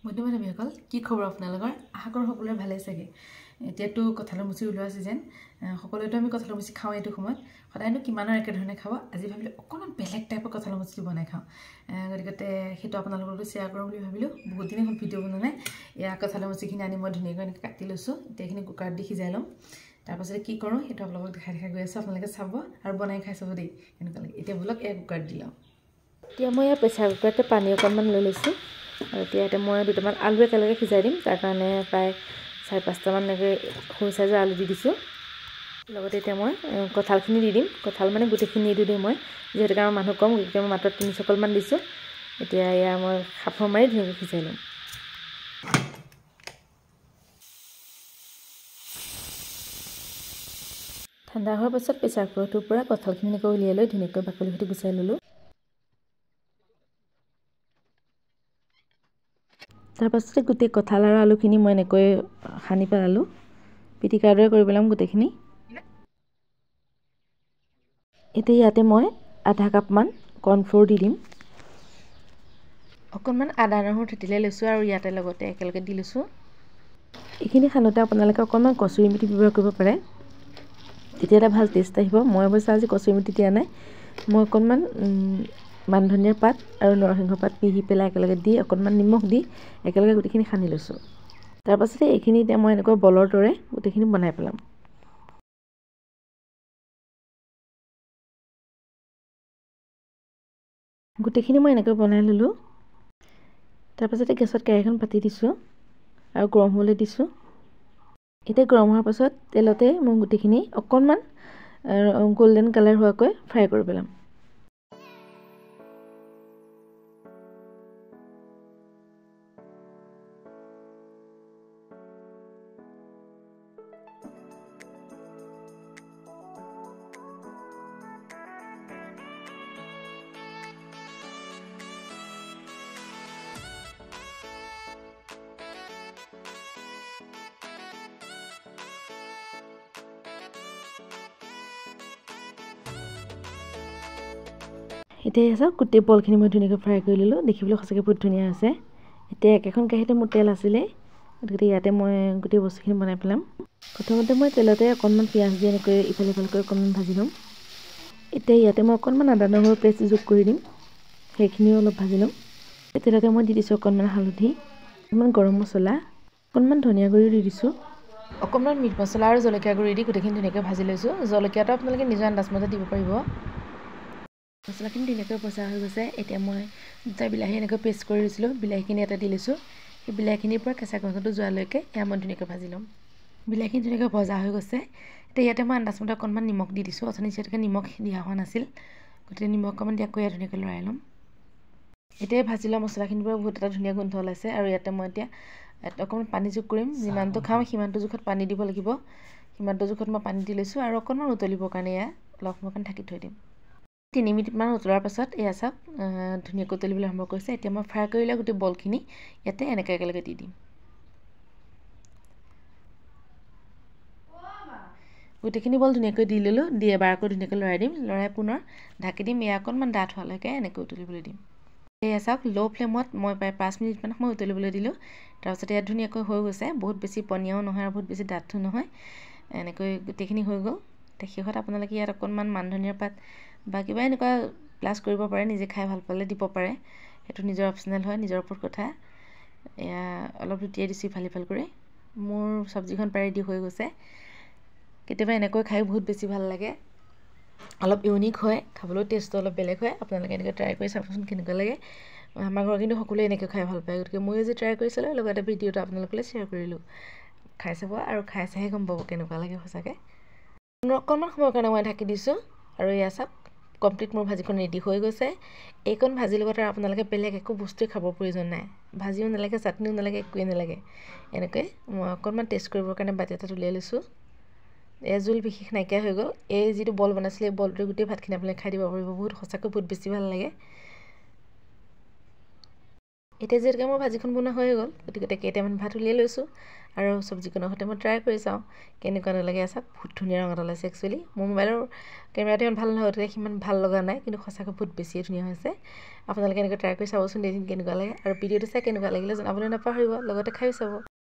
বন্ধু-বান্ধৱীসকল কি খবৰ আপোনালোকৰ আশা কৰোঁ সকলোৰে ভালেই চাগে এতিয়াতো কঁঠালৰ মুচি ওলোৱা সিজন সকলোৱেতো আমি কঁঠালৰ মুচি খাওঁ এইটো সময়ত সদায়নো কিমানৰ একে ধৰণে খাব আজি ভাবিলো অকণমান বেলেগ টাইপৰ কঁঠালৰ মুচি বনাই খাওঁ গতিকে সেইটো আপোনালোকৰ লগত শ্বেয়াৰ কৰোঁ বুলি ভাবিলো বহুত দিন হ'ল ভিডিঅ' বনোৱা নাই এয়া কঁঠালৰ মুচিখিনি আনি মই ধুনীয়াকৈ এনেকৈ কাটি লৈছোঁ এতিয়া এইখিনি কুকাৰত দি সিজাই ল'ম তাৰপাছতে কি কৰোঁ সেইটো আপোনালোকক দেখাই গৈ আছোঁ আপোনালোকে চাব আৰু বনাই খাই চাব দেই এনেকুৱা লাগে এতিয়া বলক এয়া কুকাৰত দি লওঁ এতিয়া মই এয়া প্ৰেছাৰ কুকাৰতে পানী অকণমান লৈ লৈছোঁ আৰু এতিয়া মই দুটামান আলু একেলগে সিজাই দিম তাৰ কাৰণে প্ৰায় 4-5টামান এনেকৈ সৰু চাইজৰ আলু দি দিছোঁ লগতে এতিয়া মই কঁঠালখিনি দি দিম কঁঠাল মানে গোটেইখিনি নিদিওঁ দেই মই যিহেতুকে আমাৰ মানুহ কম গতিকে মই মাত্ৰ 3 চকলমান দিছোঁ এতিয়া এয়া মই সাফৰ মাৰি ধুনীয়াকৈ সিজাই ল'ম ঠাণ্ডা হোৱাৰ পাছত প্ৰেছাৰ কুকাৰটোৰ পৰা কঁঠালখিনি এনেকৈ উলিয়াই লৈ ধুনীয়াকৈ বাকলি সৈতে গুচাই ল'লোঁ তাৰপাছতে গোটেই কঁঠাল আৰু আলুখিনি মই এনেকৈ সানি পেলালোঁ পিটিকাৰ দৰে কৰি পেলাম গোটেইখিনি এতিয়া ইয়াতে মই আধা কাপমান কৰ্ণফ্ল'ৰ দি দিম অকণমান আদা নহৰু থেতেলিয়াই লৈছোঁ আৰু ইয়াতে লগতে একেলগে দি লৈছোঁ এইখিনি সানোতে আপোনালোকে অকণমান কচুৰি মেথি ব্যৱহাৰ কৰিব পাৰে তেতিয়া এটা ভাল টেষ্ট আহিব মই অৱশ্যে আজি কচুৰি মেথি দিয়া নাই মই অকণমান মান ধনিয়াৰ পাত আৰু নৰসিংহ পাত পিহি পেলাই একেলগে দি অকণমান নিমখ দি একেলগে গোটেইখিনি সানি লৈছোঁ তাৰপাছতে এইখিনি এতিয়া মই এনেকৈ বলৰ দৰে গোটেইখিনি বনাই পেলাম গোটেইখিনি মই এনেকৈ বনাই ল'লোঁ তাৰপাছতে গেছত কেৰাহীখন পাতি দিছোঁ আৰু গৰম হ'বলৈ দিছোঁ এতিয়া গৰম হোৱাৰ পাছত তেলতে মই গোটেইখিনি অকণমান গোল্ডেন কালাৰ হোৱাকৈ ফ্ৰাই কৰি পেলাম এতিয়া চাওক গোটেই বলখিনি মই ধুনীয়াকৈ ফ্ৰাই কৰি ল'লোঁ দেখিবলৈ সঁচাকৈ বহুত ধুনীয়া হৈছে এতিয়া একেখন কেৰাহীতে মোৰ তেল আছিলে গতিকে ইয়াতে মই গোটেই বস্তুখিনি বনাই পেলাম প্ৰথমতে মই তেলতে অকণমান পিঁয়াজ দি এনেকৈ ইফালে সিফালকৈ অকণমান ভাজি ল'ম এতিয়া ইয়াতে মই অকণমান আদা নহৰু পেষ্ট যোগ কৰি দিম সেইখিনিও অলপ ভাজি ল'ম তেলতে মই দি দিছোঁ অকণমান হালধি অকণমান গৰম মছলা অকণমান ধনিয়া গুড়ি দি দিছোঁ অকণমান মিট মছলা আৰু জলকীয়া গুড়ি দি গোটেইখিনি ধুনীয়াকৈ ভাজি লৈছোঁ জলকীয়াটো আপোনালোকে নিজৰ আন্দাজমতে দিব পাৰিব মছলাখিনি ধুনীয়াকৈ ভজা হৈ গৈছে এতিয়া মই দুটা বিলাহী এনেকৈ পেষ্ট কৰি লৈছিলোঁ বিলাহীখিনি এটা দি লৈছোঁ সেই বিলাহীখিনিৰ পৰা কেঁচা গন্ধটো যোৱালৈকে এয়া মই ধুনীয়াকৈ ভাজি ল'ম বিলাহীখিনি ধুনীয়াকৈ ভজা হৈ গৈছে এতিয়া ইয়াতে মই আন্দাজমতে অকণমান নিমখ দি দিছোঁ অথনি যিহেতুকে নিমখ দিয়া হোৱা নাছিল গতিকে নিমখ অকণমান দিয়াকৈ ইয়াত ধুনীয়াকৈ লৰাই ল'ম এতিয়া ভাজি লোৱা মছলাখিনিৰ পৰা বহুত এটা ধুনীয়া গোন্ধ ওলাইছে আৰু ইয়াতে মই এতিয়া অকণমান পানী যোগ কৰিম যিমানটো খাওঁ সিমানটো জোখত পানী দিব লাগিব সিমানটো জোখত মই পানী দি লৈছোঁ আৰু অকণমান উতলিবৰ কাৰণে এয়া অলপ সময় কাৰণে ঢাকি থৈ দিম 3 মিনিটমান উতলাৰ পাছত এয়া চাওক ধুনীয়াকৈ উতলিবলৈ আৰম্ভ কৰিছে এতিয়া মই ফ্ৰাই কৰি লোৱা গোটেই বলখিনি ইয়াতে এনেকৈ একেলগে দি দিম গোটেইখিনি বল ধুনীয়াকৈ দি ল'লোঁ দি এবাৰ আকৌ ধুনীয়াকৈ লৰাই দিম লৰাই পুনৰ ঢাকি দিম এয়া অকণমান ডাঠ হোৱালৈকে এনেকৈ উতলিবলৈ দিম এয়া চাওক ল' ফ্লেমত মই প্ৰায় 5 মিনিটমান সময় উতলিবলৈ দিলোঁ তাৰপিছত ইয়াত ধুনীয়াকৈ হৈ গৈছে বহুত বেছি পনীয়াও নহয় আৰু বহুত বেছি ডাঠো নহয় এনেকৈ গোটেইখিনি হৈ গ'ল শেষত আপোনালোকে ইয়াত অকণমান মান ধনিয়াৰ পাত বা কিবা এনেকুৱা প্লাছ কৰিব পাৰে নিজে খাই ভাল পালে দিব পাৰে সেইটো নিজৰ অপচনেল হয় নিজৰ ওপৰত কথা এয়া অলপ লুটিয়াই দিছোঁ ইফাল সিফাল কৰি মোৰ চব্জিখন প্ৰায় ৰেডি হৈ গৈছে কেতিয়াবা এনেকৈ খাই বহুত বেছি ভাল লাগে অলপ ইউনিক হয় খাবলৈও টেষ্টটো অলপ বেলেগ হয় আপোনালোকে এনেকৈ ট্ৰাই কৰি চাবচোন কেনেকুৱা লাগে আমাৰ ঘৰত কিন্তু সকলোৱে এনেকৈ খাই ভাল পায় গতিকে ময়ো যে ট্ৰাই কৰিছিলোঁ লগতে ভিডিঅ'টো আপোনালোকলৈ শ্বেয়াৰ কৰিলোঁ খাই চাব আৰু খাই চাইহে গম পাব কেনেকুৱা লাগে সঁচাকৈ অকণমান সময়ৰ কাৰণে মই ঢাকি দিছোঁ আৰু এয়া চাওক কমপ্লিট মোৰ ভাজিখন ৰেডি হৈ গৈছে এইকণ ভাজিৰ লগত আৰু আপোনালোকে বেলেগ একো বস্তুৱে খাবৰ প্ৰয়োজন নাই ভাজিও নালাগে চাটনিও নালাগে একোৱেই নালাগে এনেকৈ মই অকণমান টেষ্ট কৰিবৰ কাৰণে বাতি এটাত উলিয়াই লৈছোঁ এয়া জোল বিশেষ নাইকিয়া হৈ গ'ল এই যিটো বল বনাইছিলে এই বলটোৱে গোটেই ভাতখিনি আপোনালোকে খাই দিব পাৰিব বহুত সঁচাকৈ বহুত বেছি ভাল লাগে এতিয়া যিহেতুকে মোৰ ভাজিখন বনোৱা হৈ গ'ল, গতিকে কেইটামান ভাত উলিয়াই লৈছোঁ আৰু চব্জিখনৰ সৈতে মই ট্ৰাই কৰি চাওঁ কেনেকুৱা নালাগে। চাওক বহুত ধুনীয়া ৰং এটা ওলাইছে। একচুৱেলি মোৰ মোবাইলৰ কেমেৰাটো ইমান ভাল নহয়, গতিকে সিমান ভাল লগা নাই, কিন্তু সঁচাকৈ বহুত বেছিয়ে ধুনীয়া হৈছে। আপোনালোকে এনেকৈ ট্ৰাই কৰি চাবচোন এদিন কেনেকুৱা লাগে, আৰু ভিডিঅ'টো চাই কেনেকুৱা লাগিলে জনাবলৈ নাপাহৰিব, লগতে খায়ো চাব।